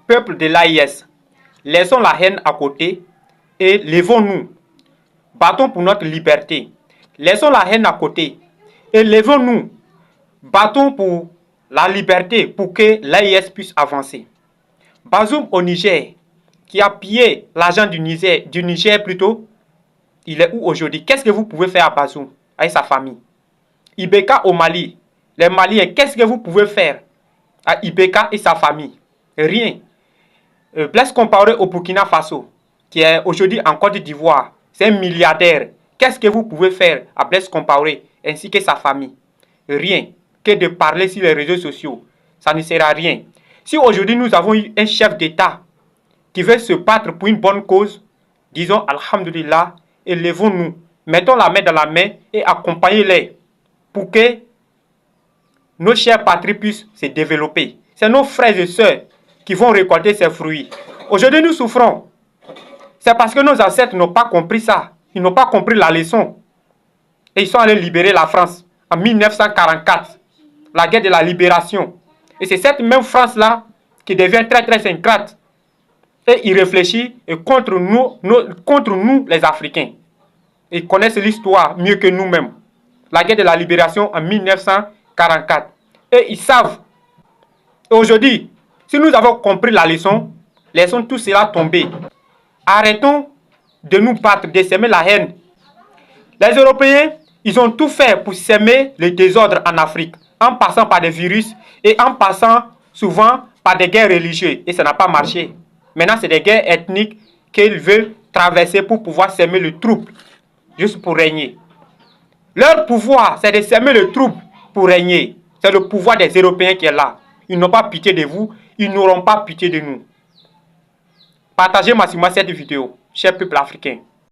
peuple de l'AIS, laissons la haine à côté et levons-nous. Battons pour notre liberté. Laissons la haine à côté et levons-nous. Battons pour la liberté, pour que l'AIS puisse avancer. Bazoum au Niger, qui a pillé l'argent du Niger plutôt, il est où aujourd'hui? Qu'est-ce que vous pouvez faire à Bazoum, avec sa famille? Ibeka au Mali, les Maliens, qu'est-ce que vous pouvez faire à Ibeka et sa famille? Rien. Blaise Compaoré au Burkina Faso, qui est aujourd'hui en Côte d'Ivoire, c'est un milliardaire. Qu'est-ce que vous pouvez faire à Blaise Compaoré ainsi que sa famille? Rien. Que de parler sur les réseaux sociaux. Ça ne sert à rien. Si aujourd'hui nous avons eu un chef d'État qui veut se battre pour une bonne cause, disons Alhamdulillah et levons-nous. Mettons la main dans la main et accompagnez-les pour que nos chères patries puissent se développer. C'est nos frères et sœurs qui vont récolter ces fruits. Aujourd'hui, nous souffrons. C'est parce que nos ancêtres n'ont pas compris ça. Ils n'ont pas compris la leçon. Et ils sont allés libérer la France en 1944. La guerre de la libération. Et c'est cette même France-là qui devient très très ingrate. Et il réfléchit contre nous les Africains. Ils connaissent l'histoire mieux que nous-mêmes. La guerre de la libération en 1944. Et ils savent. Et aujourd'hui, si nous avons compris la leçon, laissons tout cela tomber. Arrêtons de nous battre, de s'aimer la haine. Les Européens, ils ont tout fait pour s'aimer le désordre en Afrique, en passant par des virus et en passant souvent par des guerres religieuses. Et ça n'a pas marché. Maintenant, c'est des guerres ethniques qu'ils veulent traverser pour pouvoir s'aimer le trouble, juste pour régner. Leur pouvoir, c'est de s'aimer le trouble pour régner. C'est le pouvoir des Européens qui est là. Ils n'ont pas pitié de vous, ils n'auront pas pitié de nous. Partagez massivement cette vidéo, cher peuple africain.